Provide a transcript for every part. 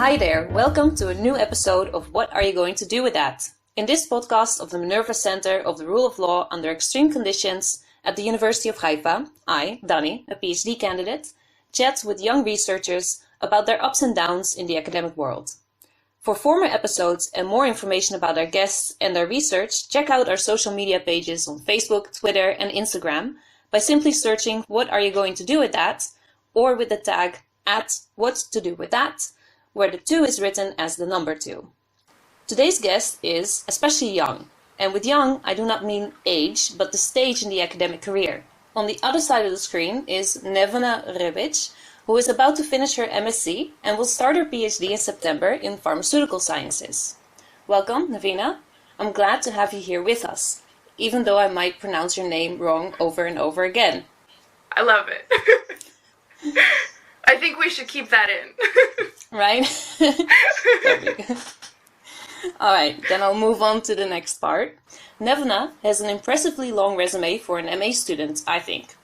Hi there, welcome to a new episode of What Are You Going to Do With That? In this podcast of the Minerva Center of the Rule of Law under Extreme Conditions at the University of Haifa, I, Danni, a PhD candidate, chat with young researchers about their ups and downs in the academic world. For former episodes and more information about our guests and their research, check out our social media pages on Facebook, Twitter, and Instagram by simply searching What Are You Going to Do With That? Or with the tag @WhatToDoWithThat, where the 2 is written as the number 2. Today's guest is especially young, and with young I do not mean age, but the stage in the academic career. On the other side of the screen is Nevena Rebić, who is about to finish her MSc and will start her PhD in September in Pharmaceutical Sciences. Welcome, Nevena. I'm glad to have you here with us, even though I might pronounce your name wrong over and over again. I love it. I think we should keep that in. Right? Alright, then I'll move on to the next part. Nevena has an impressively long resume for an MA student, I think.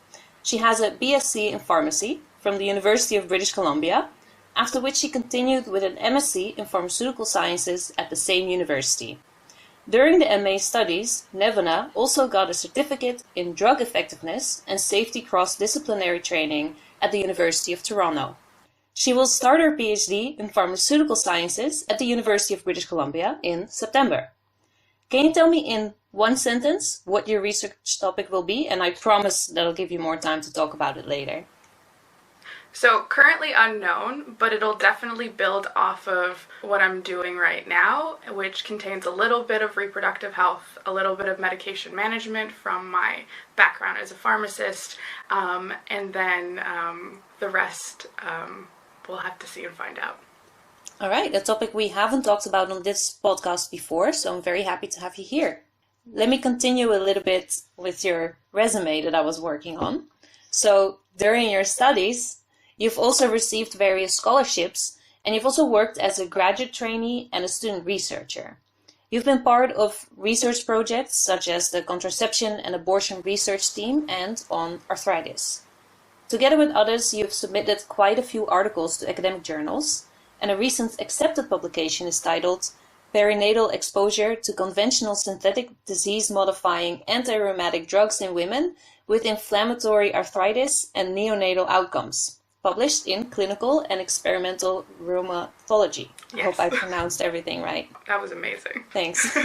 She has a BSc in Pharmacy from the University of British Columbia, after which she continued with an MSc in Pharmaceutical Sciences at the same university. During the MA studies, Nevena also got a certificate in drug effectiveness and safety cross-disciplinary training at the University of Toronto. She will start her PhD in Pharmaceutical Sciences at the University of British Columbia in September. Can you tell me in one sentence what your research topic will be? And I promise that I'll give you more time to talk about it later. So currently unknown, but it'll definitely build off of what I'm doing right now, which contains a little bit of reproductive health, a little bit of medication management from my background as a pharmacist, and then the rest we'll have to see and find out. All right, a topic we haven't talked about on this podcast before, so I'm very happy to have you here. Let me continue a little bit with your resume that I was working on. So during your studies, you've also received various scholarships, and you've also worked as a graduate trainee and a student researcher. You've been part of research projects such as the contraception and abortion research team and on arthritis. Together with others, you've submitted quite a few articles to academic journals, and a recent accepted publication is titled Perinatal Exposure to Conventional Synthetic Disease-Modifying Anti-Rheumatic Drugs in Women with Inflammatory Arthritis and Neonatal Outcomes, published in Clinical and Experimental Rheumatology. Yes. I hope I pronounced everything right. That was amazing. Thanks.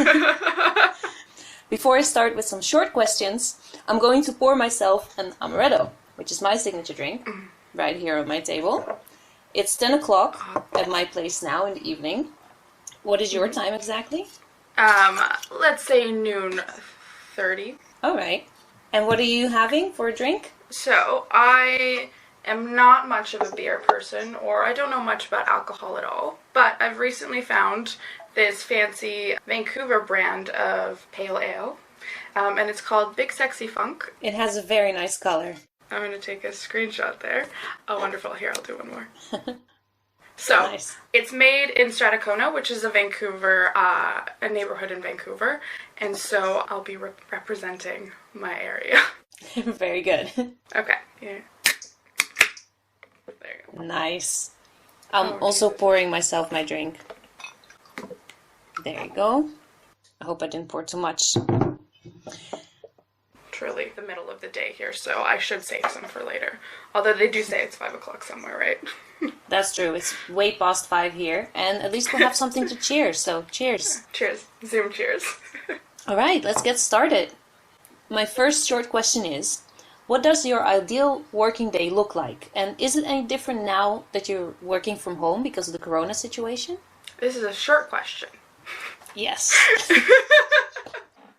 Before I start with some short questions, I'm going to pour myself an Amaretto, which is my signature drink, right here on my table. It's 10 o'clock at my place now in the evening. What is your time exactly? Let's say noon 30. All right. And what are you having for a drink? So I am not much of a beer person, or I don't know much about alcohol at all, but I've recently found this fancy Vancouver brand of pale ale, and it's called Big Sexy Funk. It has a very nice color. I'm going to take a screenshot there. Oh, wonderful. Here, I'll do one more. So, nice. It's made in Strathcona, which is a Vancouver, a neighborhood in Vancouver, and so I'll be representing my area. Very good. Okay. Yeah. There you go. Nice. I'm also pouring myself my drink. There you go. I hope I didn't pour too much. Truly the middle of the day here, so I should save some for later. Although they do say it's 5 o'clock somewhere, right? That's true. It's way past 5 here, and at least we'll have something to cheers, so cheers. Cheers. Zoom cheers. All right, let's get started. My first short question is, what does your ideal working day look like? And is it any different now that you're working from home because of the corona situation? This is a short question. Yes.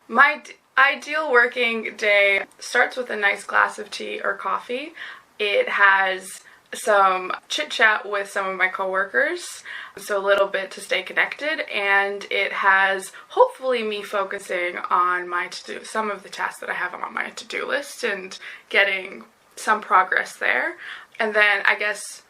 My ideal working day starts with a nice glass of tea or coffee. It has some chit-chat with some of my coworkers, so a little bit to stay connected, and it has hopefully me focusing on my to-do, some of the tasks that I have on my to-do list and getting some progress there. And then I guess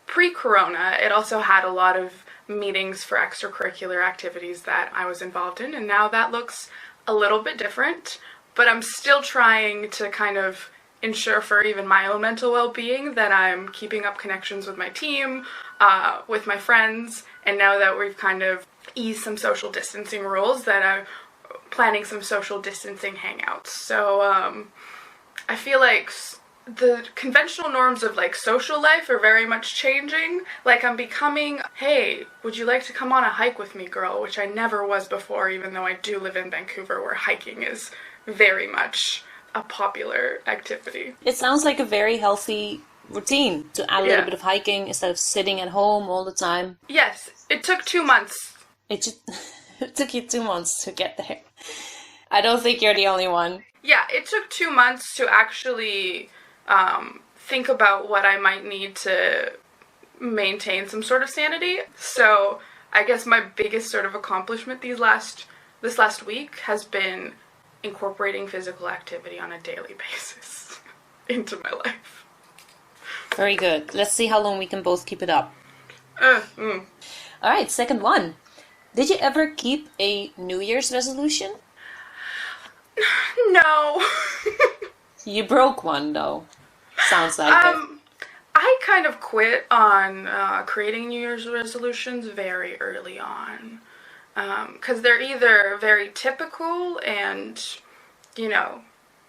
pre-corona, it also had a lot of meetings for extracurricular activities that I was involved in, and now that looks a little bit different, but I'm still trying to kind of ensure for even my own mental well-being that I'm keeping up connections with my team, with my friends, and now that we've kind of eased some social distancing rules, that I'm planning some social distancing hangouts. So I feel like the conventional norms of like social life are very much changing. Like I'm becoming, hey, would you like to come on a hike with me, girl? Which I never was before, even though I do live in Vancouver, where hiking is very much a popular activity. It sounds like a very healthy routine to add a little bit of hiking instead of sitting at home all the time. Yes, it took 2 months. It took you 2 months to get there. I don't think you're the only one. Yeah, it took 2 months to actually think about what I might need to maintain some sort of sanity. So I guess my biggest sort of accomplishment this last week has been incorporating physical activity on a daily basis into my life. Very good. Let's see how long we can both keep it up. All right, second one. Did you ever keep a New Year's resolution? No. You broke one, though. Sounds like it. I kind of quit on creating New Year's resolutions very early on. Because they're either very typical and,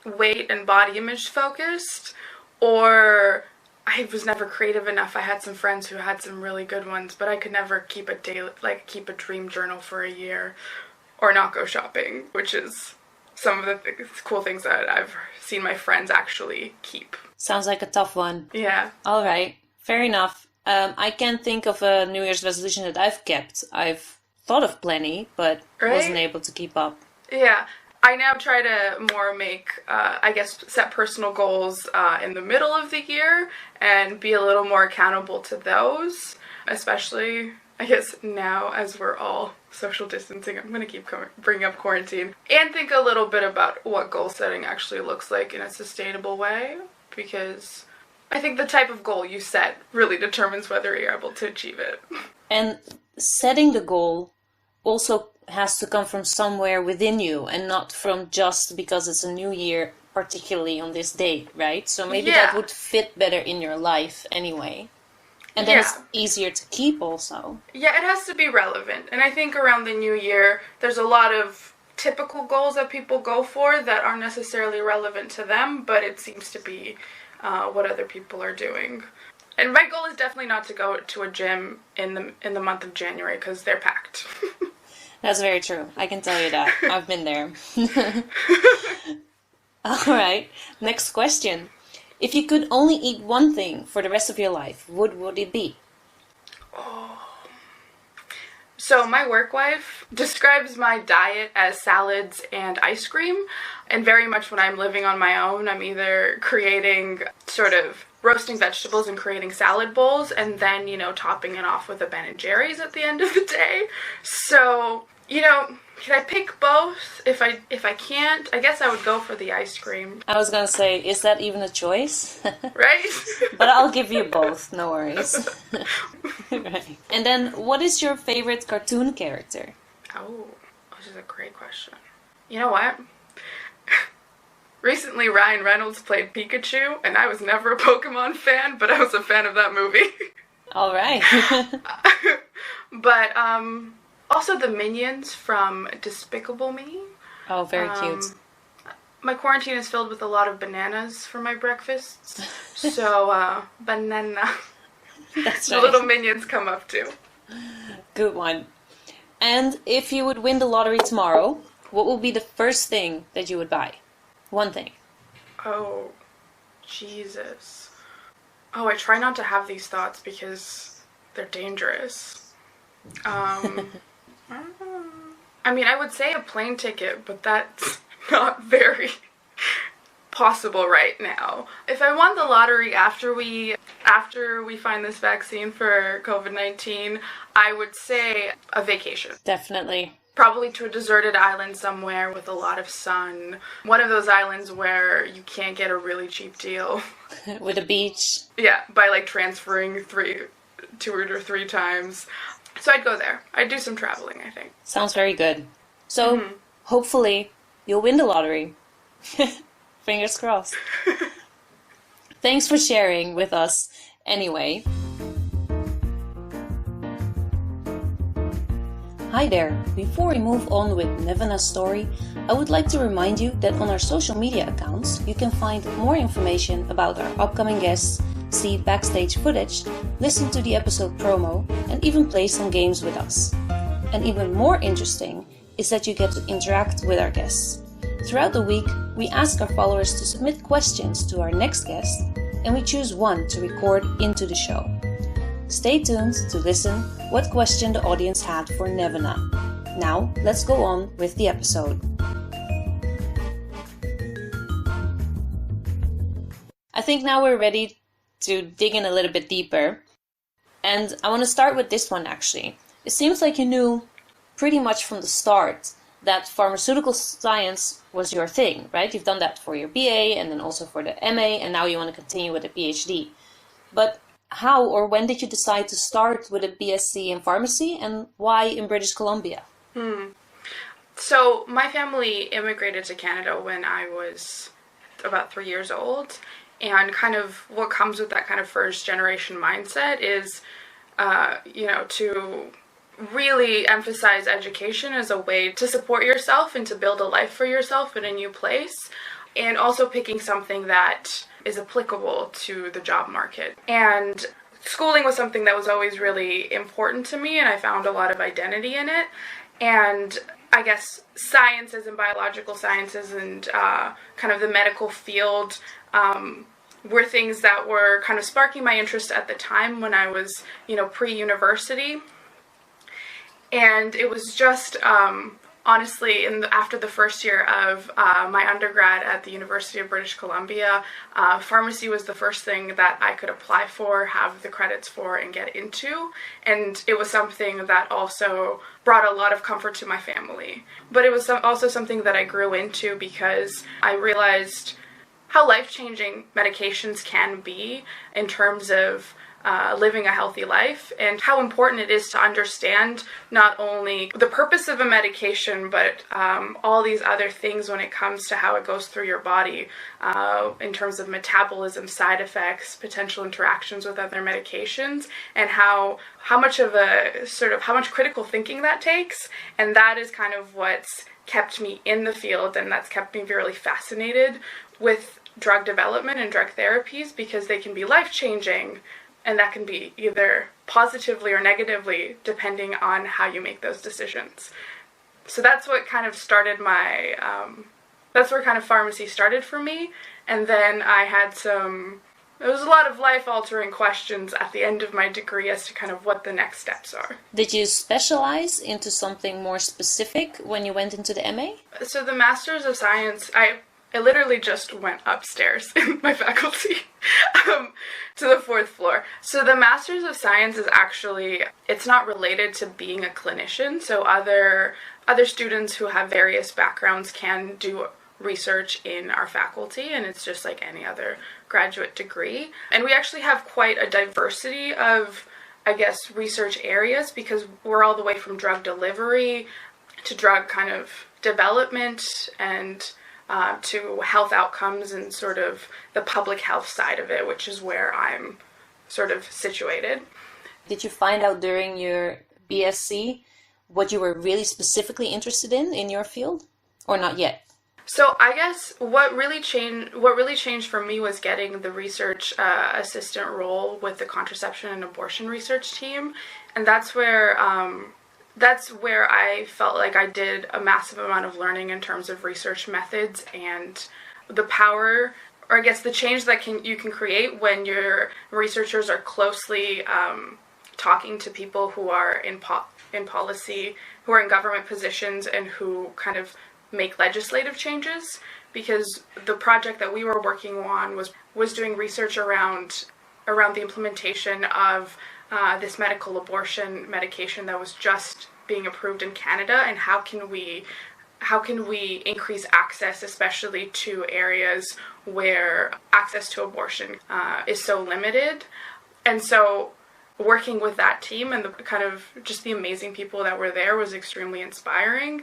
weight and body image focused, or I was never creative enough. I had some friends who had some really good ones, but I could never keep a dream journal for a year or not go shopping, which is some of the cool things that I've seen my friends actually keep. Sounds like a tough one. Yeah. All right. Fair enough. I can't think of a New Year's resolution that I've kept. I've thought of plenty, but wasn't able to keep up. Yeah. I now try to more set personal goals in the middle of the year and be a little more accountable to those, especially, I guess, now as we're all social distancing. I'm going to keep bringing up quarantine and think a little bit about what goal setting actually looks like in a sustainable way, because I think the type of goal you set really determines whether you're able to achieve it. And setting the goal also has to come from somewhere within you and not from just because it's a new year, particularly on this date, right? So maybe that would fit better in your life anyway. And then it's easier to keep also. Yeah, it has to be relevant. And I think around the new year, there's a lot of typical goals that people go for that aren't necessarily relevant to them, but it seems to be what other people are doing. And my goal is definitely not to go to a gym in the month of January because they're packed. That's very true. I can tell you that. I've been there. All right. Next question. If you could only eat one thing for the rest of your life, what would it be? So my work wife describes my diet as salads and ice cream. And very much when I'm living on my own, I'm either creating roasting vegetables and creating salad bowls, and then, topping it off with a Ben & Jerry's at the end of the day. So, can I pick both? If I can't, I guess I would go for the ice cream. I was gonna say, is that even a choice? Right? But I'll give you both, no worries. Right. And then, what is your favorite cartoon character? Oh, this is a great question. You know what? Recently, Ryan Reynolds played Pikachu, and I was never a Pokemon fan, but I was a fan of that movie. All right. But also the Minions from Despicable Me. Oh, very cute. My quarantine is filled with a lot of bananas for my breakfasts, so banana. That's right. The little Minions come up too. Good one. And if you would win the lottery tomorrow, what will be the first thing that you would buy? One thing. Oh, Jesus. Oh, I try not to have these thoughts because they're dangerous. I would say a plane ticket, but that's not very possible right now. If I won the lottery after we find this vaccine for COVID-19, I would say a vacation. Definitely. Probably to a deserted island somewhere with a lot of sun. One of those islands where you can't get a really cheap deal. With a beach. Yeah, by transferring 2 or 3 times. So I'd go there. I'd do some traveling, I think. Sounds very good. So, hopefully, you'll win the lottery. Fingers crossed. Thanks for sharing with us anyway. Hi there! Before we move on with Nevena's story, I would like to remind you that on our social media accounts you can find more information about our upcoming guests, see backstage footage, listen to the episode promo, and even play some games with us. And even more interesting is that you get to interact with our guests. Throughout the week, we ask our followers to submit questions to our next guest, and we choose one to record into the show. Stay tuned to listen what question the audience had for Nevena. Now, let's go on with the episode. I think now we're ready to dig in a little bit deeper. And I want to start with this one actually. It seems like you knew pretty much from the start that pharmaceutical science was your thing, right? You've done that for your BA and then also for the MA, and now you want to continue with a PhD. But how or when did you decide to start with a BSc in pharmacy, and why in British Columbia? So my family immigrated to Canada when I was about 3 years old, and kind of what comes with that kind of first generation mindset is, to really emphasize education as a way to support yourself and to build a life for yourself in a new place, and also picking something that is applicable to the job market. And schooling was something that was always really important to me, and I found a lot of identity in it. And I guess sciences and biological sciences and kind of the medical field were things that were kind of sparking my interest at the time when I was, pre-university. And it was just, honestly, after the first year of my undergrad at the University of British Columbia, pharmacy was the first thing that I could apply for, have the credits for, and get into. And it was something that also brought a lot of comfort to my family. But it was also something that I grew into because I realized how life-changing medications can be in terms of living a healthy life, and how important it is to understand not only the purpose of a medication, but all these other things when it comes to how it goes through your body, in terms of metabolism, side effects, potential interactions with other medications, and how much critical thinking that takes. And that is kind of what's kept me in the field, and that's kept me really fascinated with drug development and drug therapies, because they can be life-changing. And that can be either positively or negatively, depending on how you make those decisions. So that's what kind of started that's where kind of pharmacy started for me. And then I had there was a lot of life-altering questions at the end of my degree as to kind of what the next steps are. Did you specialize into something more specific when you went into the MA? So the Masters of Science, I literally just went upstairs in my faculty to the 4th floor. So the Masters of Science is actually, it's not related to being a clinician. So other students who have various backgrounds can do research in our faculty, and it's just like any other graduate degree. And we actually have quite a diversity of, I guess, research areas, because we're all the way from drug delivery to drug kind of development and to health outcomes and sort of the public health side of it, which is where I'm sort of situated. Did you find out during your BSc what you were really specifically interested in your field, or not yet? So I guess what really changed for me was getting the research assistant role with the contraception and abortion research team, and that's where I felt like I did a massive amount of learning in terms of research methods and the power, or I guess the change that you can create when your researchers are closely talking to people who are in policy, who are in government positions, and who kind of make legislative changes. Because the project that we were working on was doing research around the implementation of this medical abortion medication that was just being approved in Canada, and how can we increase access, especially to areas where access to abortion is so limited. And so working with that team and the kind of just the amazing people that were there was extremely inspiring.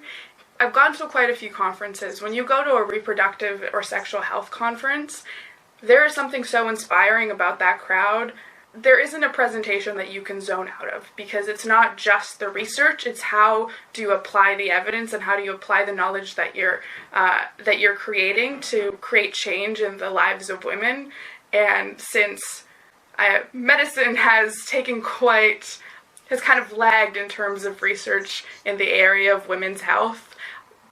I've gone to quite a few conferences. When you go to a reproductive or sexual health conference, there is something so inspiring about that crowd there isn't a presentation that you can zone out of, because it's not just the research, it's how do you apply the evidence and how do you apply the knowledge that you're creating to create change in the lives of women. And since medicine has kind of lagged in terms of research in the area of women's health,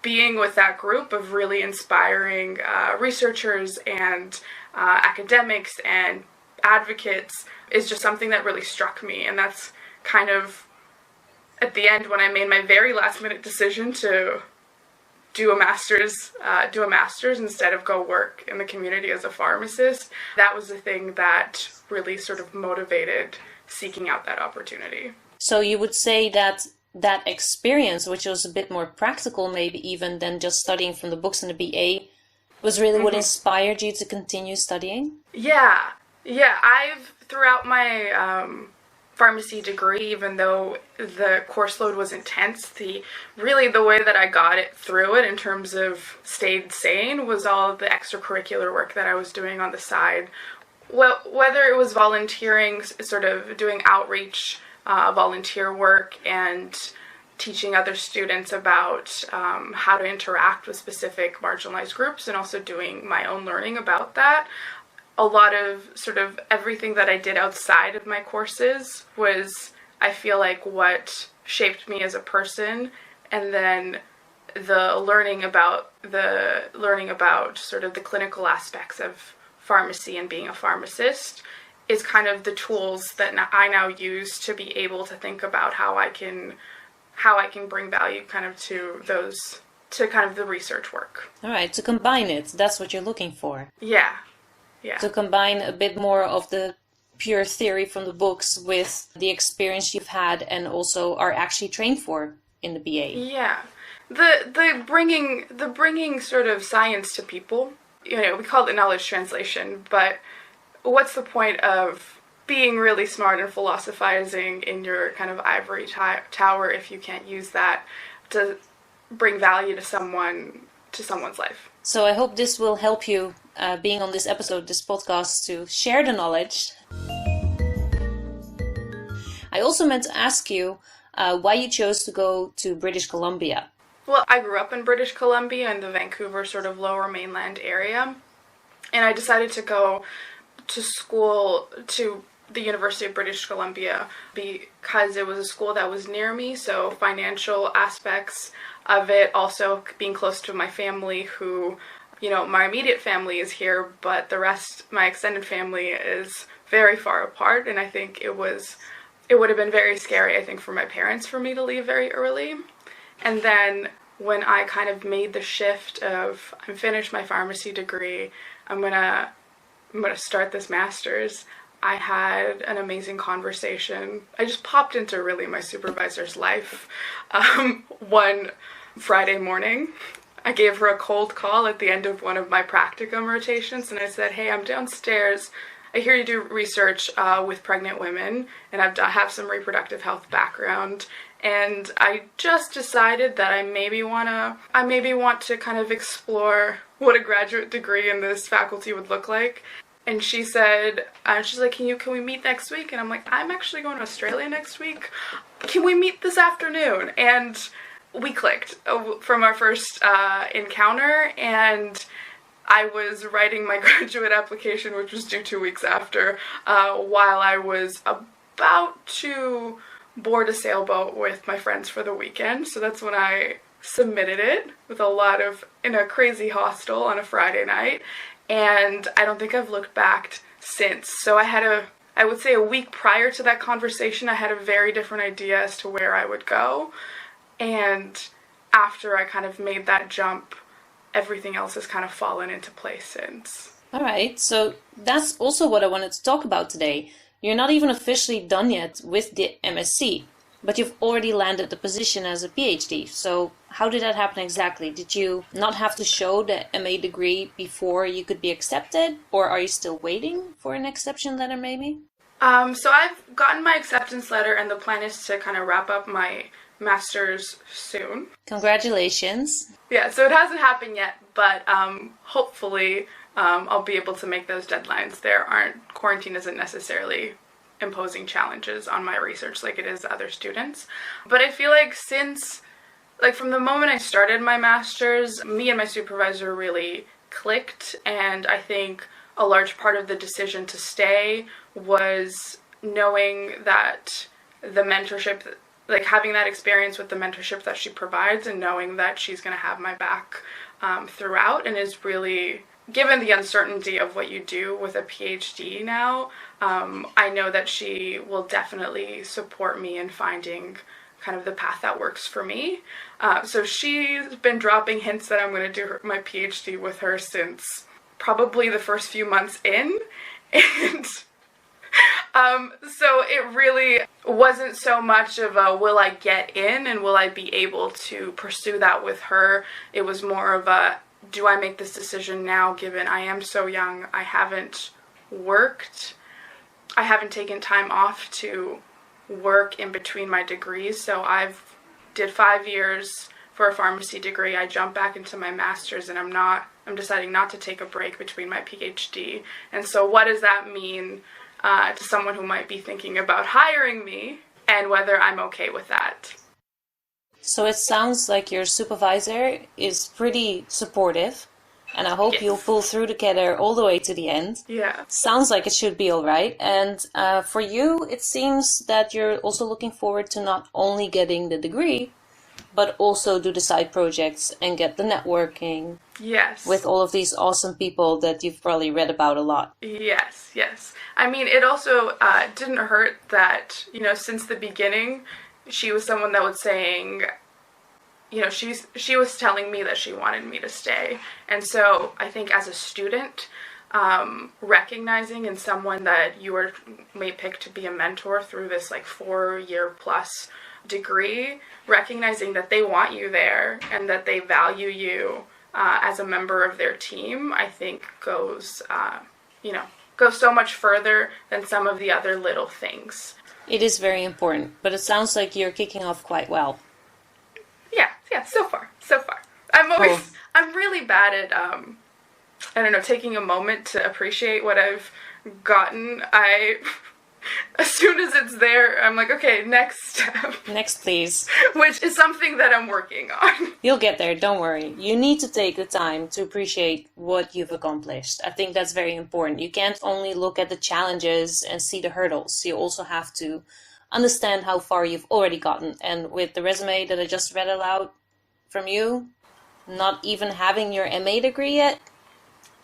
being with that group of really inspiring researchers and academics and advocates is just something that really struck me. And that's kind of at the end when I made my very last minute decision to do a master's instead of go work in the community as a pharmacist. That was the thing that really sort of motivated seeking out that opportunity. So you would say that that experience, which was a bit more practical maybe even than just studying from the books in the BA, was really what inspired you to continue studying? Yeah, I've, throughout my pharmacy degree, even though the course load was intense, the way that I got it through it in terms of stayed sane was all of the extracurricular work that I was doing on the side. Well, whether it was volunteering, sort of doing outreach, volunteer work, and teaching other students about how to interact with specific marginalized groups, and also doing my own learning about that. A lot of sort of everything that I did outside of my courses was, I feel like, what shaped me as a person. And then the learning about sort of the clinical aspects of pharmacy and being a pharmacist is kind of the tools that I now use to be able to think about how I can bring value kind of to kind of the research work. All right, to combine it, that's what you're looking for. Yeah. To combine a bit more of the pure theory from the books with the experience you've had and also are actually trained for in the BA. Yeah. The bringing sort of science to people, we call it knowledge translation, but what's the point of being really smart and philosophizing in your kind of ivory tower if you can't use that to bring value to someone's life? So I hope this will help you being on this episode, this podcast, to share the knowledge. I also meant to ask you why you chose to go to British Columbia. Well, I grew up in British Columbia in the Vancouver sort of lower mainland area, and I decided to go to school to the University of British Columbia because it was a school that was near me, so financial aspects of it, also being close to my family who, my immediate family is here, but the rest, my extended family, is very far apart, and I think it would have been very scary, I think, for my parents for me to leave very early. And then when I kind of made the shift of, I'm finished my pharmacy degree, I'm gonna start this master's, I had an amazing conversation. I just popped into really my supervisor's life one Friday morning. I gave her a cold call at the end of one of my practicum rotations, and I said, hey, I'm downstairs. I hear you do research with pregnant women, and I have some reproductive health background, and I just decided that I maybe want to kind of explore what a graduate degree in this faculty would look like. And she said, she's like, can we meet next week? And I'm like, I'm actually going to Australia next week. Can we meet this afternoon? And we clicked from our first encounter, and I was writing my graduate application, which was due 2 weeks after, while I was about to board a sailboat with my friends for the weekend. So that's when I submitted it in a crazy hostel on a Friday night. And I don't think I've looked back since. So I would say a week prior to that conversation, I had a very different idea as to where I would go. And after I kind of made that jump, everything else has kind of fallen into place since. All right, so that's also what I wanted to talk about today. You're not even officially done yet with the MSc, but you've already landed the position as a PhD. So how did that happen exactly? Did you not have to show the MA degree before you could be accepted? Or are you still waiting for an acceptance letter maybe? So I've gotten my acceptance letter, and the plan is to kind of wrap up my master's soon. Congratulations. Yeah, so it hasn't happened yet, but hopefully I'll be able to make those deadlines. Quarantine isn't necessarily imposing challenges on my research like it is other students. But I feel like from the moment I started my master's, me and my supervisor really clicked, and I think a large part of the decision to stay was knowing that the mentorship, like having that experience with the mentorship that she provides, and knowing that she's going to have my back throughout, and is really, given the uncertainty of what you do with a PhD now, I know that she will definitely support me in finding kind of the path that works for me. So she's been dropping hints that I'm going to do my PhD with her since probably the first few months in. And so it really wasn't so much of a will I get in and will I be able to pursue that with her. It was more of a, do I make this decision now, given I am so young, I haven't worked, I haven't taken time off to work in between my degrees. So I've did 5 years for a pharmacy degree. I jumped back into my master's, and I'm deciding not to take a break between my PhD. And so what does that mean to someone who might be thinking about hiring me, and whether I'm okay with that? So it sounds like your supervisor is pretty supportive, and I hope you'll pull through together all the way to the end. Yeah. Sounds like it should be all right. And for you, it seems that you're also looking forward to not only getting the degree, but also do the side projects and get the networking. Yes. With all of these awesome people that you've probably read about a lot. Yes, yes. I mean, it also didn't hurt that, since the beginning, she was someone that was saying, she was telling me that she wanted me to stay. And so I think as a student, recognizing in someone that you may pick to be a mentor through this 4-year plus degree, recognizing that they want you there and that they value you as a member of their team, I think goes so much further than some of the other little things. It is very important, but it sounds like you're kicking off quite well. Yeah, so far. I'm really bad at, taking a moment to appreciate what I've gotten. As soon as it's there, I'm like, okay, next step. Next, please. Which is something that I'm working on. You'll get there, don't worry. You need to take the time to appreciate what you've accomplished. I think that's very important. You can't only look at the challenges and see the hurdles. You also have to understand how far you've already gotten. And with the resume that I just read aloud from you, not even having your MA degree yet,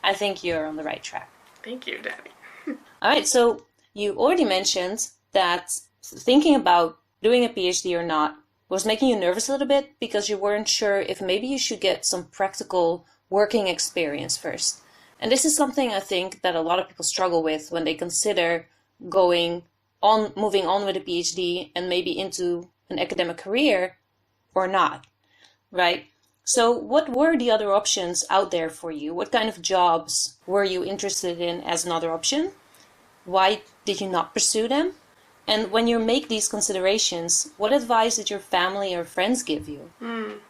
I think you're on the right track. Thank you, Danny. All right, so you already mentioned that thinking about doing a PhD or not was making you nervous a little bit because you weren't sure if maybe you should get some practical working experience first. And this is something I think that a lot of people struggle with when they consider moving on with a PhD and maybe into an academic career or not, right? So what were the other options out there for you? What kind of jobs were you interested in as another option? Why did you not pursue them? And when you make these considerations, what advice did your family or friends give you?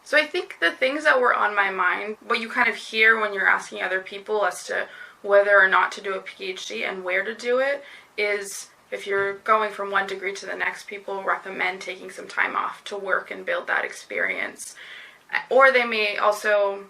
So I think the things that were on my mind, what you kind of hear when you're asking other people as to whether or not to do a PhD and where to do it, is if you're going from one degree to the next, people recommend taking some time off to work and build that experience. Or they may also,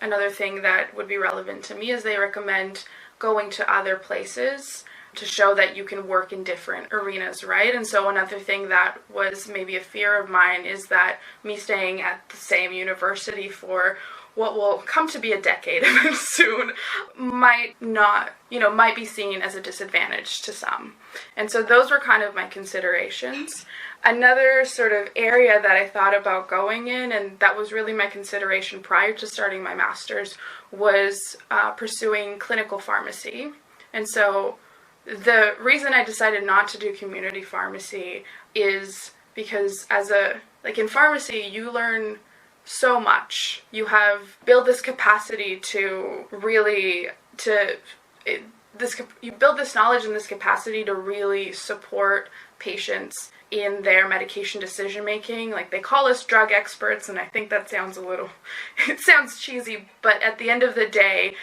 another thing that would be relevant to me is they recommend going to other places to show that you can work in different arenas, right? And so another thing that was maybe a fear of mine is that me staying at the same university for what will come to be a decade soon might be seen as a disadvantage to some. And so those were kind of my considerations. Another sort of area that I thought about going in, and that was really my consideration prior to starting my master's, was pursuing clinical pharmacy. And so the reason I decided not to do community pharmacy is because in pharmacy, you learn so much. You build this capacity to really, you build this knowledge and this capacity to really support patients in their medication decision making. Like, they call us drug experts, and I think that sounds it sounds cheesy, but at the end of the day,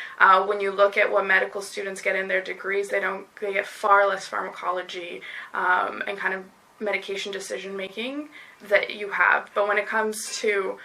when you look at what medical students get in their degrees, they get far less pharmacology and kind of medication decision making that you have. But when it comes to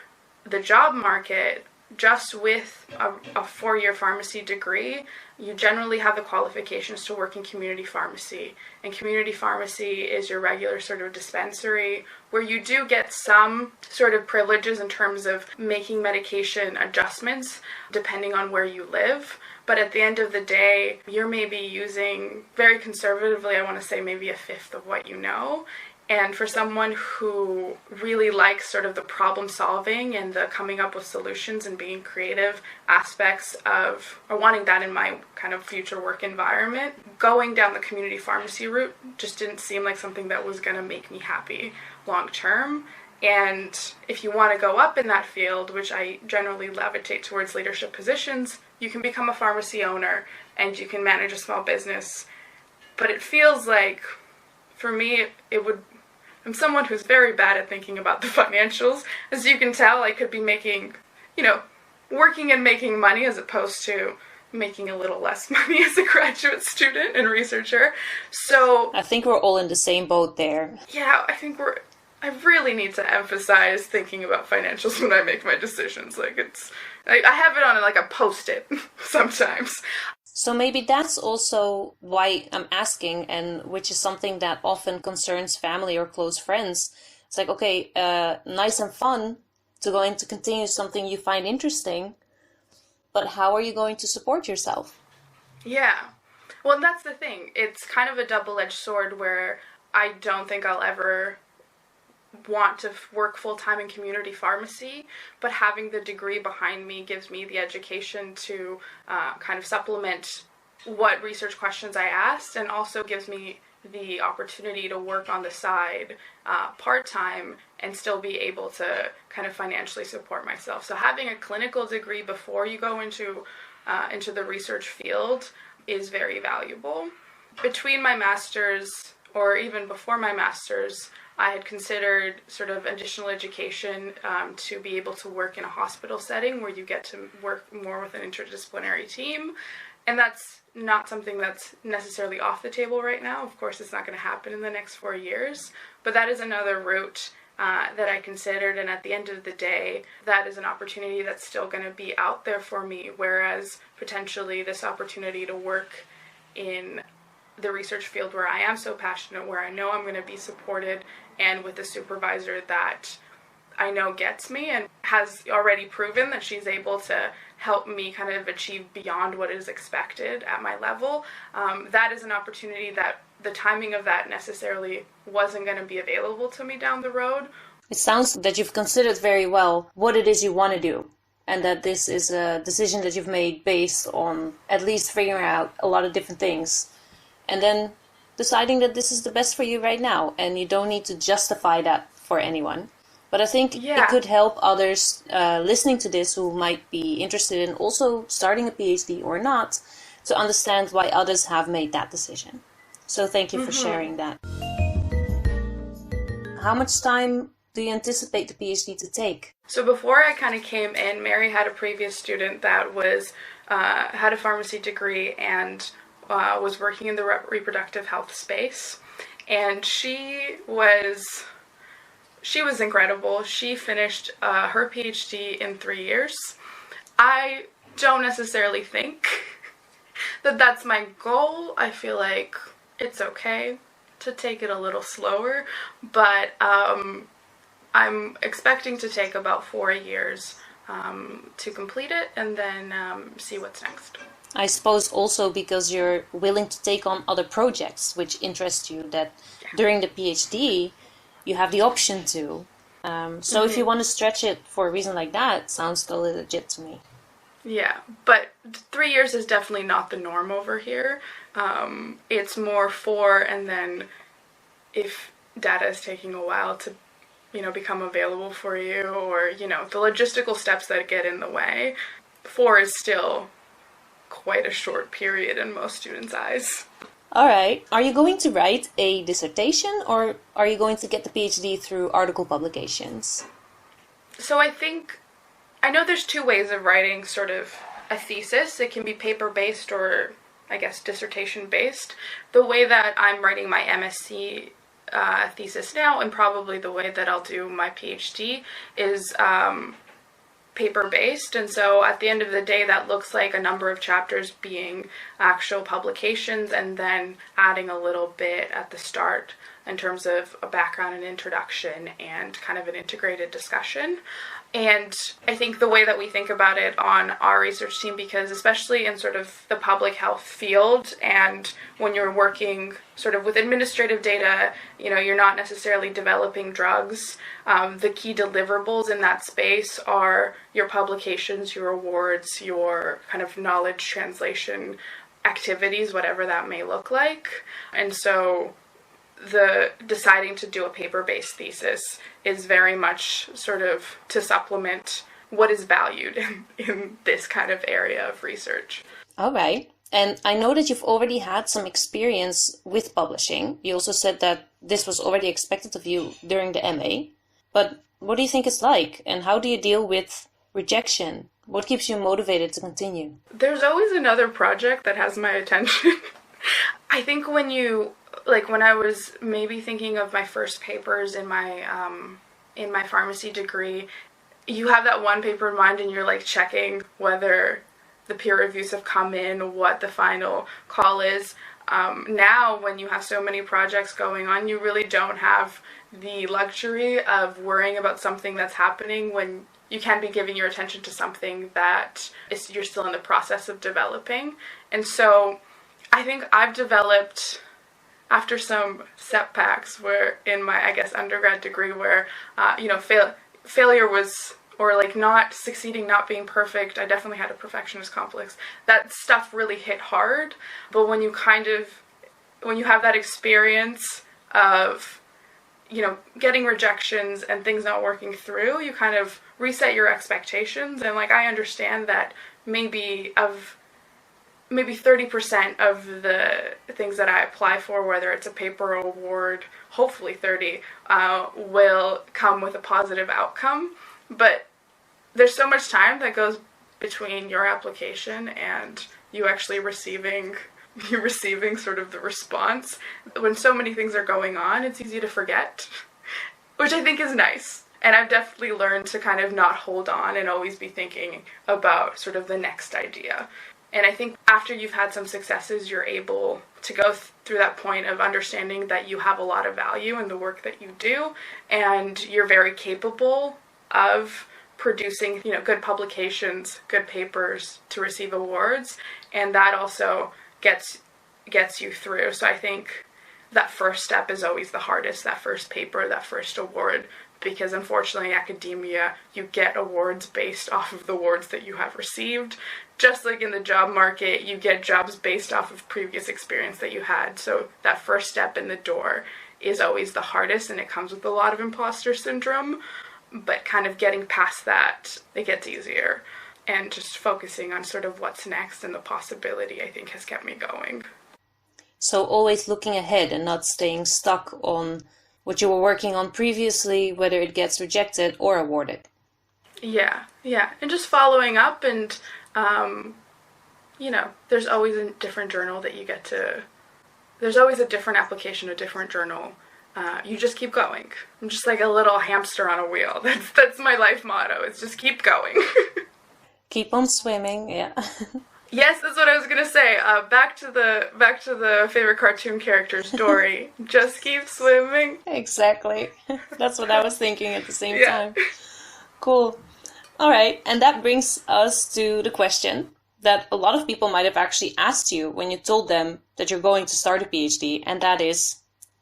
the job market, just with a 4-year pharmacy degree, you generally have the qualifications to work in community pharmacy. And community pharmacy is your regular sort of dispensary where you do get some sort of privileges in terms of making medication adjustments depending on where you live. But at the end of the day, you're maybe using, very conservatively, I want to say maybe a fifth of what you know. And for someone who really likes sort of the problem solving and the coming up with solutions and being creative aspects of, or wanting that in my kind of future work environment, going down the community pharmacy route just didn't seem like something that was going to make me happy long term. And if you want to go up in that field, which I generally levitate towards leadership positions, you can become a pharmacy owner and you can manage a small business. But it feels like, for me, it would... I'm someone who's very bad at thinking about the financials. As you can tell, I could be making, working and making money as opposed to making a little less money as a graduate student and researcher. So I think we're all in the same boat there. Yeah, I really need to emphasize thinking about financials when I make my decisions. Like, I have it on like a Post-it sometimes. So maybe that's also why I'm asking, and which is something that often concerns family or close friends. It's like, okay, nice and fun to go into continue something you find interesting, but how are you going to support yourself? Yeah. Well, that's the thing. It's kind of a double-edged sword where I don't think I'll ever want to work full-time in community pharmacy, but having the degree behind me gives me the education to kind of supplement what research questions I asked, and also gives me the opportunity to work on the side part-time and still be able to kind of financially support myself. So having a clinical degree before you go into the research field is very valuable. Between my master's, or even before my master's, I had considered sort of additional education to be able to work in a hospital setting where you get to work more with an interdisciplinary team. And that's not something that's necessarily off the table right now. Of course, it's not going to happen in the next 4 years. But that is another route that I considered. And at the end of the day, that is an opportunity that's still going to be out there for me. Whereas potentially this opportunity to work in the research field where I am so passionate, where I know I'm going to be supported, and with a supervisor that I know gets me and has already proven that she's able to help me kind of achieve beyond what is expected at my level, that is an opportunity that the timing of that necessarily wasn't going to be available to me down the road. It sounds that you've considered very well what it is you want to do, and that this is a decision that you've made based on at least figuring out a lot of different things, and then deciding that this is the best for you right now, and you don't need to justify that for anyone. But I think it could help others listening to this who might be interested in also starting a PhD or not, to understand why others have made that decision. So thank you for sharing that. How much time do you anticipate the PhD to take? So before I kind of came in, Mary had a previous student that was had a pharmacy degree and was working in the reproductive health space, and she was incredible. She finished her PhD in 3 years. I don't necessarily think that that's my goal. I feel like it's okay to take it a little slower, but I'm expecting to take about 4 years to complete it, and then see what's next. I suppose also because you're willing to take on other projects which interest you, that during the PhD you have the option to. So if you want to stretch it for a reason like that, it sounds totally legit to me. Yeah, but 3 years is definitely not the norm over here. It's more 4, and then if data is taking a while to, become available for you, or, the logistical steps that get in the way, 4 is still quite a short period in most students' eyes. All right. Are you going to write a dissertation or are you going to get the PhD through article publications? So I know there's two ways of writing sort of a thesis. It can be paper-based or, I guess, dissertation-based. The way that I'm writing my MSc thesis now, and probably the way that I'll do my PhD, is paper-based, and so at the end of the day that looks like a number of chapters being actual publications and then adding a little bit at the start in terms of a background and introduction and kind of an integrated discussion. And I think the way that we think about it on our research team, because especially in sort of the public health field and when you're working sort of with administrative data, you're not necessarily developing drugs. The key deliverables in that space are your publications, your awards, your kind of knowledge translation activities, whatever that may look like. And so the deciding to do a paper-based thesis is very much sort of to supplement what is valued in this kind of area of research. All right. And I know that you've already had some experience with publishing. You also said that this was already expected of you during the MA. But what do you think it's like? And how do you deal with rejection? What keeps you motivated to continue? There's always another project that has my attention. I think when I was maybe thinking of my first papers in my pharmacy degree, you have that one paper in mind and you're like checking whether the peer reviews have come in, what the final call is. Now, when you have so many projects going on, you really don't have the luxury of worrying about something that's happening when you can be giving your attention to something that you're still in the process of developing. And so I think I've developed, after some setbacks where in my, I guess, undergrad degree where, failure was, or like not succeeding, not being perfect, I definitely had a perfectionist complex. That stuff really hit hard. But when you have that experience of, getting rejections and things not working through, you kind of reset your expectations. And I understand that maybe 30% of the things that I apply for, whether it's a paper or award, hopefully 30, will come with a positive outcome. But there's so much time that goes between your application and you actually receiving sort of the response. When so many things are going on, it's easy to forget, which I think is nice. And I've definitely learned to kind of not hold on and always be thinking about sort of the next idea. And I think after you've had some successes, you're able to go through that point of understanding that you have a lot of value in the work that you do, and you're very capable of producing, good publications, good papers to receive awards, and that also gets you through. So I think that first step is always the hardest, that first paper, that first award, because unfortunately academia, you get awards based off of the awards that you have received. Just like in the job market, you get jobs based off of previous experience that you had. So that first step in the door is always the hardest, and it comes with a lot of imposter syndrome. But kind of getting past that, it gets easier. And just focusing on sort of what's next and the possibility, I think, has kept me going. So always looking ahead and not staying stuck on what you were working on previously, whether it gets rejected or awarded. Yeah. And just following up and, there's always a different journal that you get to, there's always a different application, a different journal. You just keep going. I'm just like a little hamster on a wheel. That's my life motto. It's just keep going. Keep on swimming, yeah. Yes, that's what I was gonna say. Back to the favorite cartoon character story. Just keep swimming. Exactly. That's what I was thinking at the same time. Cool. All right, and that brings us to the question that a lot of people might have actually asked you when you told them that you're going to start a PhD, and that is,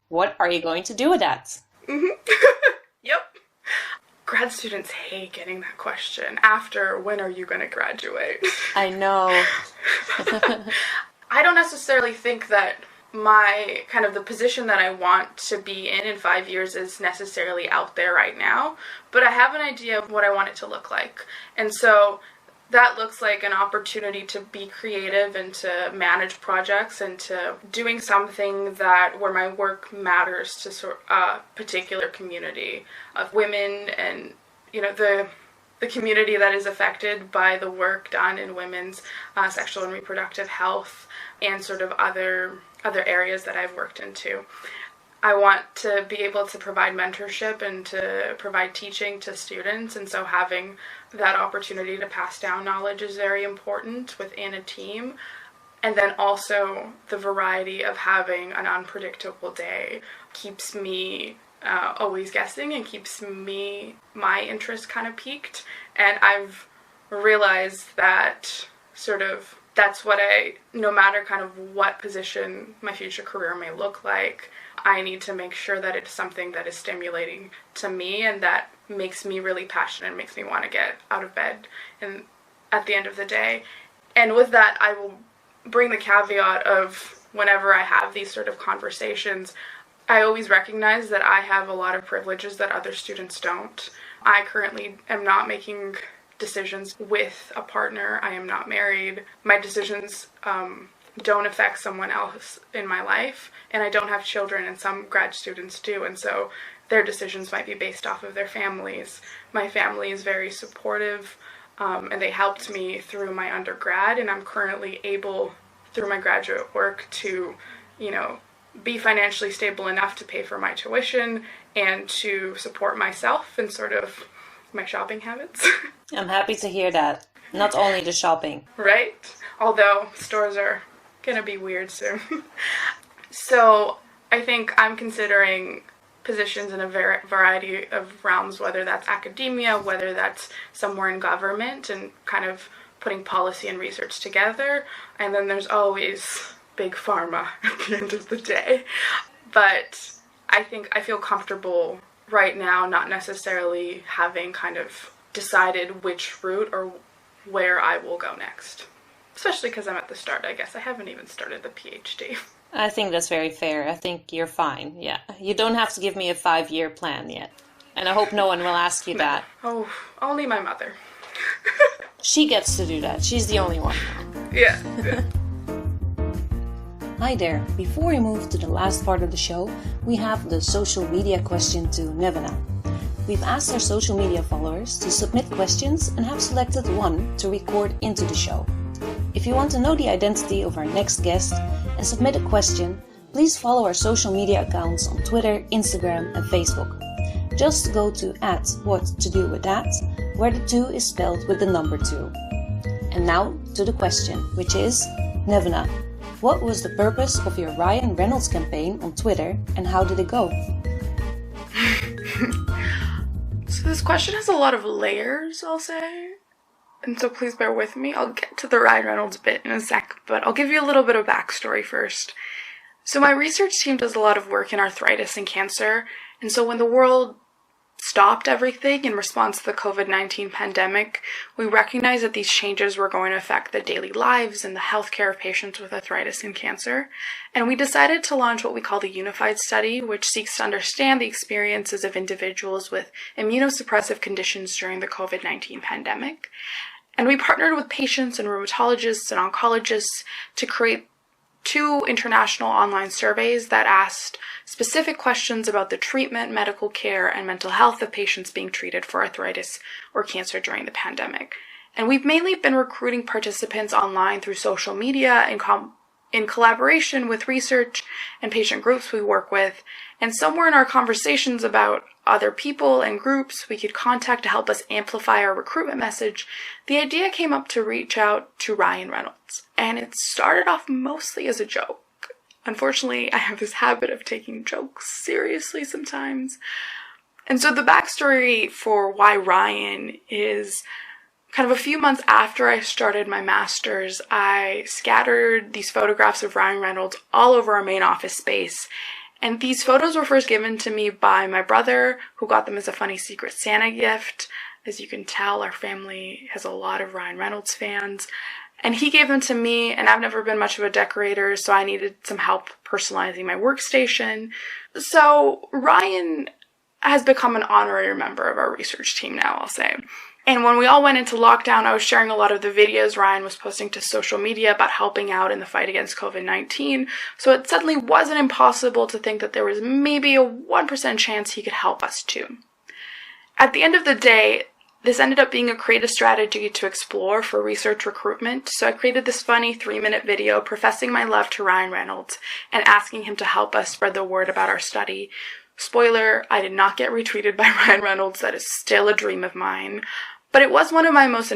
what are you going to do with that? Yep. Grad students hate getting that question after, when are you going to graduate? I know. I don't necessarily think that my kind of the position that I want to be in 5 years is necessarily out there right now, but I have an idea of what I want it to look like. And so that looks like an opportunity to be creative and to manage projects and to doing something that where my work matters to a particular community of women and, the community that is affected by the work done in women's sexual and reproductive health and sort of other areas that I've worked into. I want to be able to provide mentorship and to provide teaching to students, and so having that opportunity to pass down knowledge is very important within a team. And then also the variety of having an unpredictable day keeps me always guessing and keeps my interest kind of piqued. And I've realized that that's what no matter kind of what position my future career may look like, I need to make sure that it's something that is stimulating to me and that makes me really passionate and makes me want to get out of bed and at the end of the day. And with that, I will bring the caveat of whenever I have these sort of conversations, I always recognize that I have a lot of privileges that other students don't. I currently am not making decisions with a partner. I am not married. My decisions don't affect someone else in my life, and I don't have children, and some grad students do, and so their decisions might be based off of their families. My family is very supportive, and they helped me through my undergrad, and I'm currently able, through my graduate work, to, be financially stable enough to pay for my tuition and to support myself and sort of my shopping habits. I'm happy to hear that. Not only the shopping. Right? Although stores are gonna be weird soon. So I think I'm considering positions in a variety of realms, whether that's academia, whether that's somewhere in government, and kind of putting policy and research together. And then there's always big pharma at the end of the day. But I think I feel comfortable right now not necessarily having kind of decided which route or where I will go next. Especially because I'm at the start, I guess. I haven't even started the PhD. I think that's very fair. I think you're fine, yeah. You don't have to give me a 5-year plan yet. And I hope no one will ask you that. Oh, only my mother. She gets to do that. She's the only one. Yeah. Hi there. Before we move to the last part of the show, we have the social media question to Nevena. We've asked our social media followers to submit questions and have selected one to record into the show. If you want to know the identity of our next guest and submit a question, please follow our social media accounts on Twitter, Instagram and Facebook. Just go to @whattodowiththat, where the 2 is spelled with the number 2. And now to the question, which is, Nevena, what was the purpose of your Ryan Reynolds campaign on Twitter and how did it go? So this question has a lot of layers, I'll say. And so please bear with me. I'll get to the Ryan Reynolds bit in a sec, but I'll give you a little bit of backstory first. So my research team does a lot of work in arthritis and cancer, and so when the world stopped everything in response to the COVID-19 pandemic, we recognized that these changes were going to affect the daily lives and the healthcare of patients with arthritis and cancer. And we decided to launch what we call the Unified Study, which seeks to understand the experiences of individuals with immunosuppressive conditions during the COVID-19 pandemic. And we partnered with patients and rheumatologists and oncologists to create 2 international online surveys that asked specific questions about the treatment, medical care, and mental health of patients being treated for arthritis or cancer during the pandemic. And we've mainly been recruiting participants online through social media in collaboration with research and patient groups we work with. And somewhere in our conversations about other people and groups we could contact to help us amplify our recruitment message, the idea came up to reach out to Ryan Reynolds. And it started off mostly as a joke. Unfortunately, I have this habit of taking jokes seriously sometimes. And so the backstory for why Ryan is kind of a few months after I started my master's, I scattered these photographs of Ryan Reynolds all over our main office space. And these photos were first given to me by my brother, who got them as a funny Secret Santa gift. As you can tell, our family has a lot of Ryan Reynolds fans. And he gave them to me, and I've never been much of a decorator, so I needed some help personalizing my workstation. So Ryan has become an honorary member of our research team now, I'll say. And when we all went into lockdown, I was sharing a lot of the videos Ryan was posting to social media about helping out in the fight against COVID-19. So it suddenly wasn't impossible to think that there was maybe a 1% chance he could help us too. At the end of the day, this ended up being a creative strategy to explore for research recruitment. So I created this funny 3-minute video professing my love to Ryan Reynolds and asking him to help us spread the word about our study. Spoiler, I did not get retweeted by Ryan Reynolds. That is still a dream of mine. But it was one of my most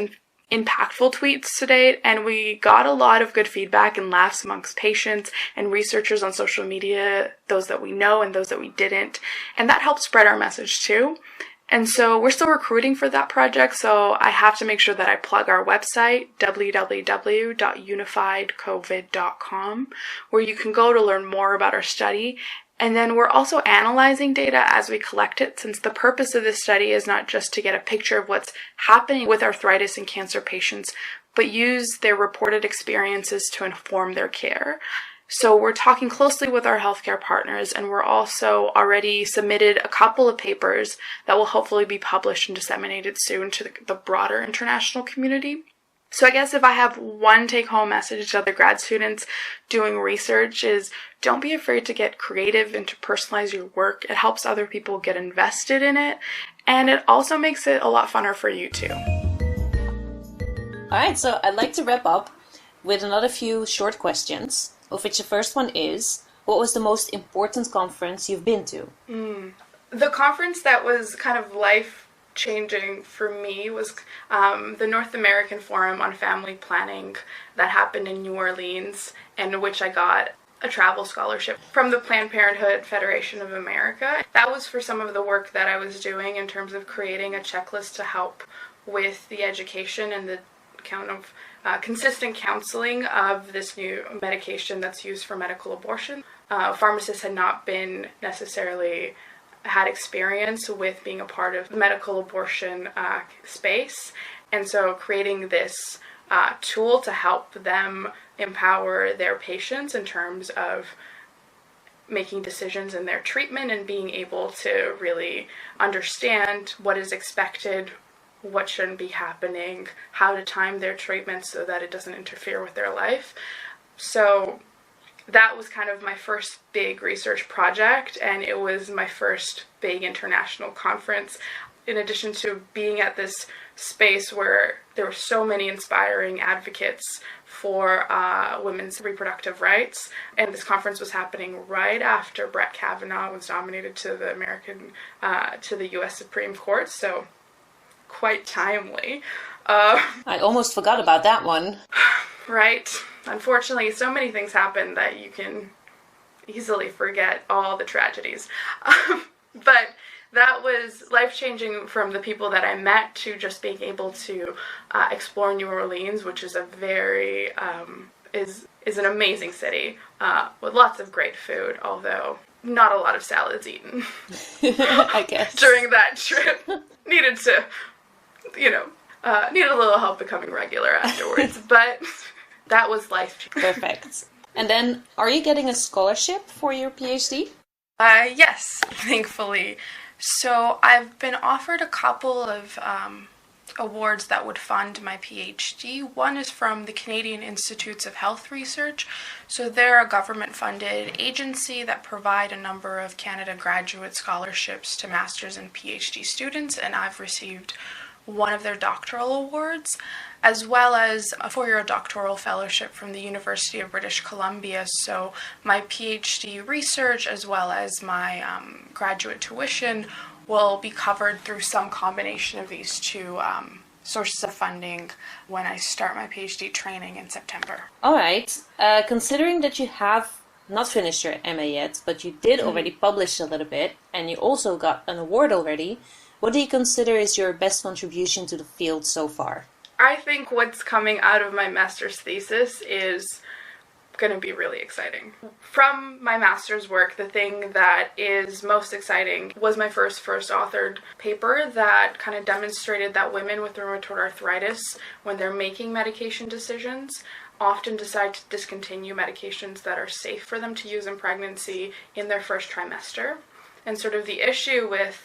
impactful tweets to date, and we got a lot of good feedback and laughs amongst patients and researchers on social media, those that we know and those that we didn't, and that helped spread our message too. And so we're still recruiting for that project, so I have to make sure that I plug our website, www.unifiedcovid.com, where you can go to learn more about our study. And then we're also analyzing data as we collect it, since the purpose of this study is not just to get a picture of what's happening with arthritis in cancer patients, but use their reported experiences to inform their care. So we're talking closely with our healthcare partners, and we're also already submitted a couple of papers that will hopefully be published and disseminated soon to the broader international community. So I guess if I have one take-home message to other grad students doing research is don't be afraid to get creative and to personalize your work. It helps other people get invested in it, and it also makes it a lot funner for you too. All right, so I'd like to wrap up with another few short questions, of which the first one is, what was the most important conference you've been to? The conference that was kind of life-changing for me was the North American Forum on Family Planning that happened in New Orleans, and in which I got a travel scholarship from the Planned Parenthood Federation of America. That was for some of the work that I was doing in terms of creating a checklist to help with the education and the kind of consistent counseling of this new medication that's used for medical abortion. Pharmacists had not been necessarily had experience with being a part of the medical abortion space, and so creating this tool to help them empower their patients in terms of making decisions in their treatment and being able to really understand what is expected, what shouldn't be happening, how to time their treatment so that it doesn't interfere with their life. So that was kind of my first big research project, and it was my first big international conference. In addition to being at this space where there were so many inspiring advocates for women's reproductive rights, and this conference was happening right after Brett Kavanaugh was nominated to the U.S. Supreme Court, so quite timely. I almost forgot about that one. Right. Unfortunately, so many things happen that you can easily forget all the tragedies. But that was life-changing, from the people that I met to just being able to explore New Orleans, which is a very is an amazing city with lots of great food, although not a lot of salads eaten. I guess during that trip. Needed a little help becoming regular afterwards, but that was life-changing. Perfect. And then, are you getting a scholarship for your PhD? Yes, thankfully. So I've been offered a couple of awards that would fund my PhD. One is from the Canadian Institutes of Health Research. So they're a government-funded agency that provide a number of Canada graduate scholarships to master's and PhD students, and I've received one of their doctoral awards, as well as a 4-year doctoral fellowship from the University of British Columbia. So my PhD research, as well as my graduate tuition, will be covered through some combination of these two sources of funding when I start my PhD training in September. All right. Considering that you have not finished your MA yet, but you did already publish a little bit, and you also got an award already, what do you consider is your best contribution to the field so far? I think what's coming out of my master's thesis is going to be really exciting. From my master's work, the thing that is most exciting was my first authored paper that kind of demonstrated that women with rheumatoid arthritis, when they're making medication decisions, often decide to discontinue medications that are safe for them to use in pregnancy in their first trimester. And sort of the issue with,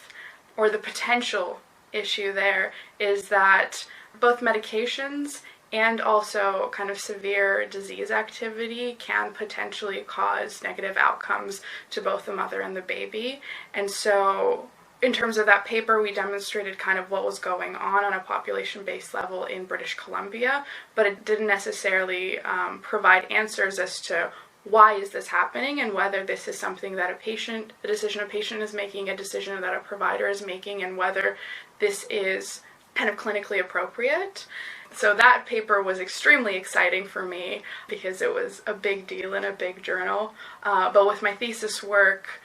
or the potential issue there is that both medications and also kind of severe disease activity can potentially cause negative outcomes to both the mother and the baby. And so in terms of that paper, we demonstrated kind of what was going on a population-based level in British Columbia, but it didn't necessarily provide answers as to why is this happening and whether this is something that a decision a patient is making, a decision that a provider is making, and whether this is kind of clinically appropriate. So that paper was extremely exciting for me because it was a big deal in a big journal. But with my thesis work,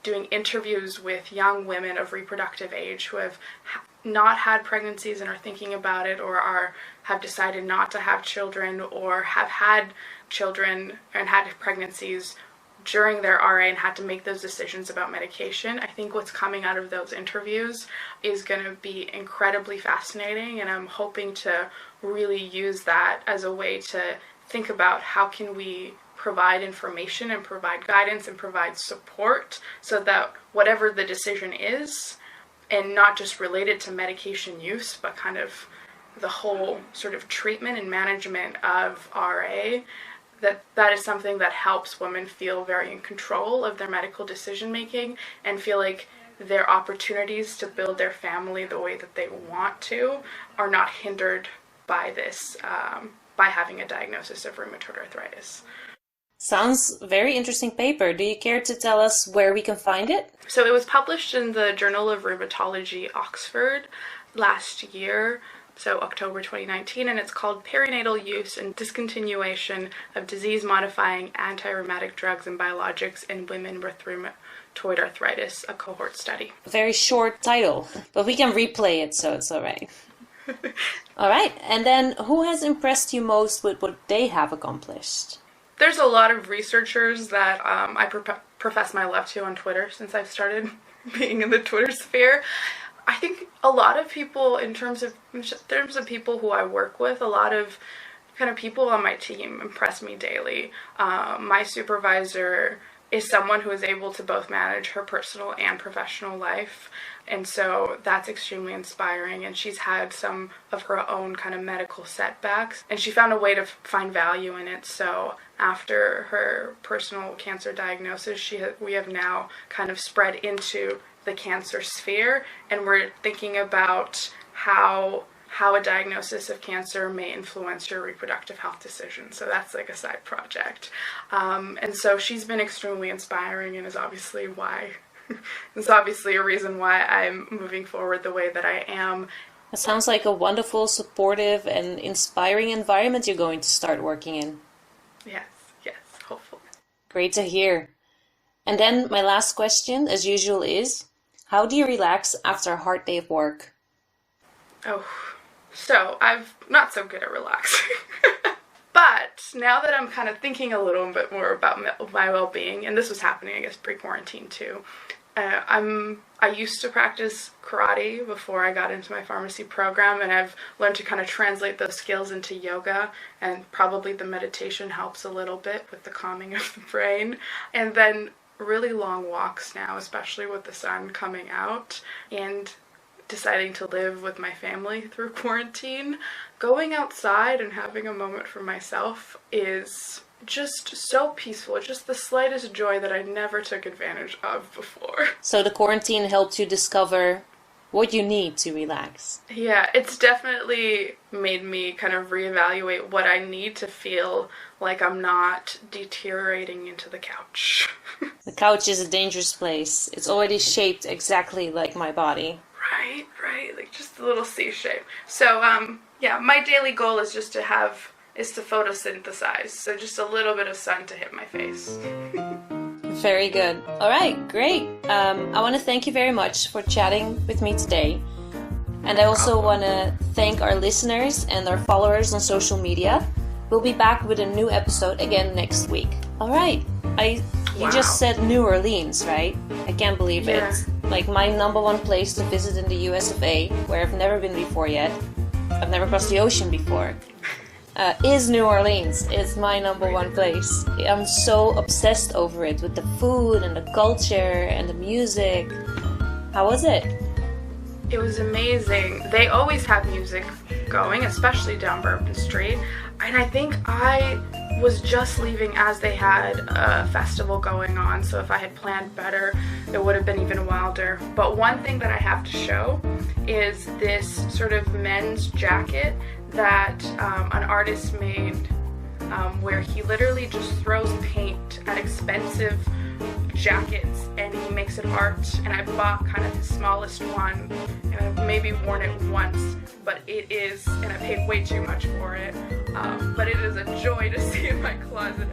doing interviews with young women of reproductive age who have not had pregnancies and are thinking about it, or have decided not to have children, or have had children and had pregnancies during their RA and had to make those decisions about medication. I think what's coming out of those interviews is going to be incredibly fascinating, and I'm hoping to really use that as a way to think about how can we provide information and provide guidance and provide support so that whatever the decision is, and not just related to medication use, but kind of the whole sort of treatment and management of RA, that is something that helps women feel very in control of their medical decision making and feel like their opportunities to build their family the way that they want to are not hindered by this, by having a diagnosis of rheumatoid arthritis. Sounds very interesting paper. Do you care to tell us where we can find it? So it was published in the Journal of Rheumatology, Oxford, last year, so October 2019, and it's called Perinatal Use and Discontinuation of Disease-Modifying Anti-Rheumatic Drugs and Biologics in Women with Rheumatoid Arthritis, a cohort study. Very short title, but we can replay it, so it's all right. All right, and then who has impressed you most with what they have accomplished? There's a lot of researchers that I profess my love to on Twitter since I've started being in the Twitter sphere. I think a lot of people, in terms of people who I work with, a lot of kind of people on my team impress me daily. My supervisor is someone who is able to both manage her personal and professional life, and so that's extremely inspiring. And she's had some of her own kind of medical setbacks, and she found a way to find value in it. So after her personal cancer diagnosis, we have now kind of spread into the cancer sphere, and we're thinking about how a diagnosis of cancer may influence your reproductive health decisions. So that's like a side project. And so she's been extremely inspiring, and is obviously a reason why I'm moving forward the way that I am. It sounds like a wonderful, supportive, and inspiring environment you're going to start working in. Yes, hopefully. Great to hear. And then my last question, as usual, is, how do you relax after a hard day of work? Oh, so I'm not so good at relaxing. But now that I'm kind of thinking a little bit more about my well-being, and this was happening, I guess, pre-quarantine too, I used to practice karate before I got into my pharmacy program, and I've learned to kind of translate those skills into yoga, and probably the meditation helps a little bit with the calming of the brain. And then really long walks now, especially with the sun coming out, and deciding to live with my family through quarantine. Going outside and having a moment for myself is just so peaceful. It's just the slightest joy that I never took advantage of before. So the quarantine helped you discover what you need to relax. Yeah, it's definitely made me kind of reevaluate what I need to feel like I'm not deteriorating into the couch. The couch is a dangerous place. It's already shaped exactly like my body. Right, like just a little C shape. So, yeah, my daily goal is just to photosynthesize. So just a little bit of sun to hit my face. Very good. All right, great. I want to thank you very much for chatting with me today. And I also want to thank our listeners and our followers on social media. We'll be back with a new episode again next week. All right. You just said New Orleans, right? I can't believe it. Like my number one place to visit in the US of A, where I've never been before yet. I've never crossed the ocean before. Is New Orleans. It's my number one place. I'm so obsessed over it, with the food and the culture and the music. How was it? It was amazing. They always have music going, especially down Bourbon Street. And I think I was just leaving as they had a festival going on, so if I had planned better, it would have been even wilder. But one thing that I have to show is this sort of men's jacket that an artist made, where he literally just throws paint at expensive jackets and he makes it art. And I bought kind of the smallest one, and I've maybe worn it once, but and I paid way too much for it. But it is a joy to see in my closet